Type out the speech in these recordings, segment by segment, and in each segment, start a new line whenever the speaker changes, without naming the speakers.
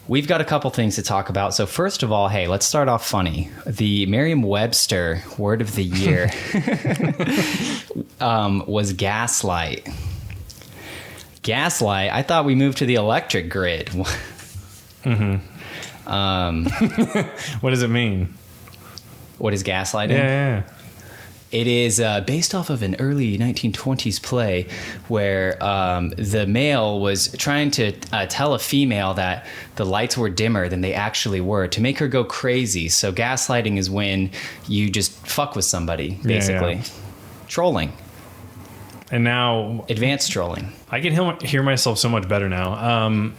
We've got a couple things to talk about. So first of all, hey, let's start off funny. The Merriam-Webster word of the year was gaslight. Gaslight. I thought we moved to the electric grid.
Mm-hmm. What does it mean?
What is gaslighting?
Yeah.
It is based off of an early 1920s play where the male was trying to tell a female that the lights were dimmer than they actually were to make her go crazy. So gaslighting is when you just fuck with somebody, basically. Yeah. Trolling.
And now...
Advanced trolling.
I can hear myself so much better now.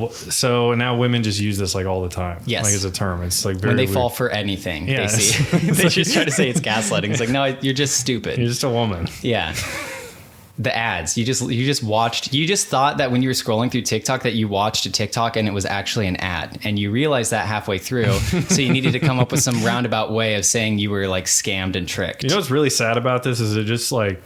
So now women just use this like all the time.
Yes.
Like as a term. It's like very
when they
weird.
fall for anything,
yeah,
they see. They just try to say it's gaslighting. It's like, no, you're just stupid.
You're just a woman.
Yeah. The ads. You just thought that when you were scrolling through TikTok that you watched a TikTok and it was actually an ad. And you realized that halfway through. So you needed to come up with some roundabout way of saying you were like scammed and tricked.
You know what's really sad about this is it just like,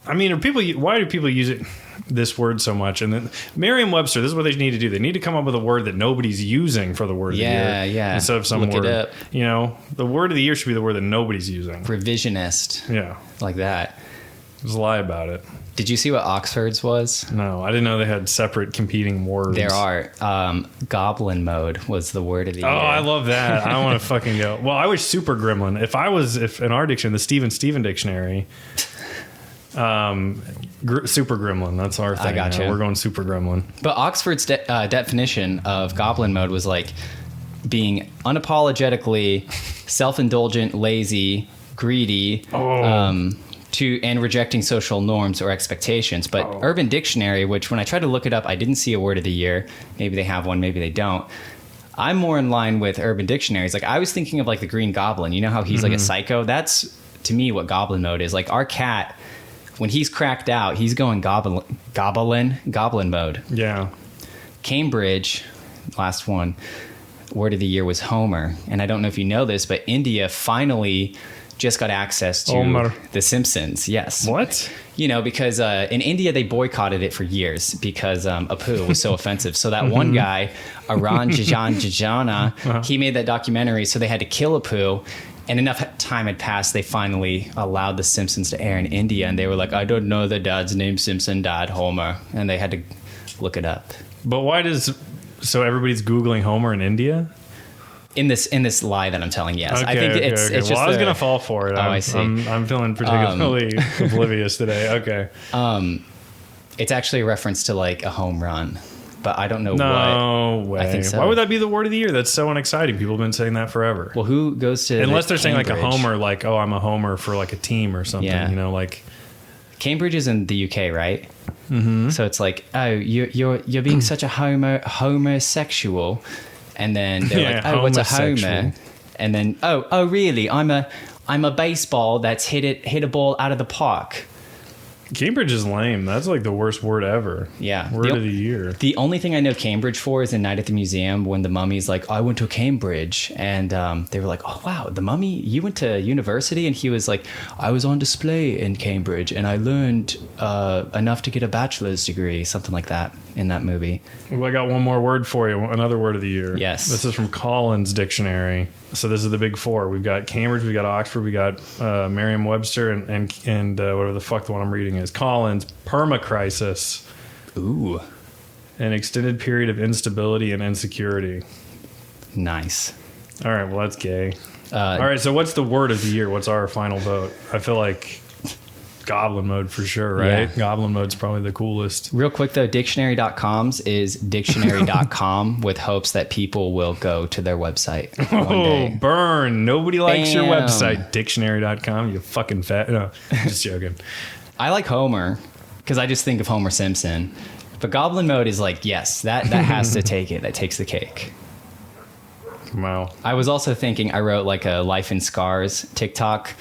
I mean, why do people use this word so much? And then Merriam-Webster, this is what they need to do. They need to come up with a word that nobody's using for the word of the year.
Yeah.
Instead of some
Look
word.
it up.
You know, the word of the year should be the word that nobody's using.
Revisionist.
Yeah.
Like that.
Just lie about it.
Did you see what Oxford's was?
No, I didn't know they had separate competing words.
There are. Goblin mode was the word of the year.
Oh, I love that. I want to fucking go. Well, I wish Super Gremlin. If in our dictionary, the Steven dictionary... Super Gremlin. That's our thing.
I gotcha.
We're going Super Gremlin.
But Oxford's definition of goblin mode was like being unapologetically self-indulgent, lazy, greedy, and rejecting social norms or expectations. But Urban Dictionary, which when I tried to look it up, I didn't see a word of the year. Maybe they have one, maybe they don't. I'm more in line with Urban Dictionaries. Like I was thinking of like the Green Goblin. You know how he's like a psycho? That's to me what goblin mode is. Like our cat, when he's cracked out, he's going goblin mode.
Yeah. Cambridge,
last one, word of the year was Homer. And I don't know if you know this, but India finally just got access to
Homer.
The Simpsons. Yes.
What?
You know, because in India, they boycotted it for years because Apu was so offensive. So that one guy, Aran Jajana, he made that documentary. So they had to kill Apu. And enough time had passed, they finally allowed The Simpsons to air in India. And they were like, I don't know the dad's name, Simpson, Dad, Homer. And they had to look it up.
But so everybody's Googling Homer in India?
In this lie that I'm telling, yes.
Okay,
I think it's just...
Well, I was going to fall for it.
I see.
I'm feeling particularly oblivious today. Okay.
It's actually a reference to like a home run. But I don't know
No way.
I think so.
Why would that be the word of the year? That's so unexciting. People have been saying that forever.
Well, who goes to
Unless they're saying like a
Cambridge?
homer, like, oh, I'm a homer for like a team or something,
Yeah.
you know, like...
Cambridge is in the UK, right?
Mm-hmm.
So it's like, oh, you're being such a homosexual. And then they're like, oh, what's a homer? And then, oh, really? I'm a baseball that's hit a ball out of the park.
Cambridge is lame. That's like the worst word ever.
Yeah.
Word of the year.
The only thing I know Cambridge for is in Night at the Museum when the mummy's like, I went to Cambridge. And they were like, oh, wow, the mummy, you went to university? And he was like, I was on display in Cambridge and I learned enough to get a bachelor's degree, something like that in that movie.
Well, I got one more word for you. Another word of the year.
Yes.
This is from Collins Dictionary. So this is the big four. We've got Cambridge, we got Oxford, we got Merriam-Webster, and whatever the fuck the one I'm reading is. Collins, permacrisis.
Ooh.
An extended period of instability and insecurity.
Nice.
All right, well, that's gay. All right, so what's the word of the year? What's our final vote? I feel like goblin mode for sure, right?
Yeah.
Goblin mode's probably the coolest.
Real quick, though, dictionary.com's is dictionary.com with hopes that people will go to their website one day.
Burn. Nobody likes your
Bam.
website, dictionary.com, you fucking fat. No, just joking.
I like Homer because I just think of Homer Simpson. But goblin mode is like, yes, that has to take it. That takes the cake.
Wow.
I was also thinking, I wrote like a Life in Scars TikTok.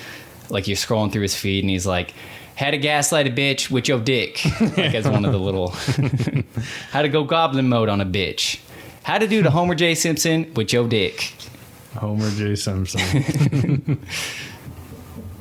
Like you're scrolling through his feed and he's like, how to gaslight a bitch with your dick. Like as one of the little, how to go goblin mode on a bitch. How to do the Homer J. Simpson with your dick.
Homer J. Simpson.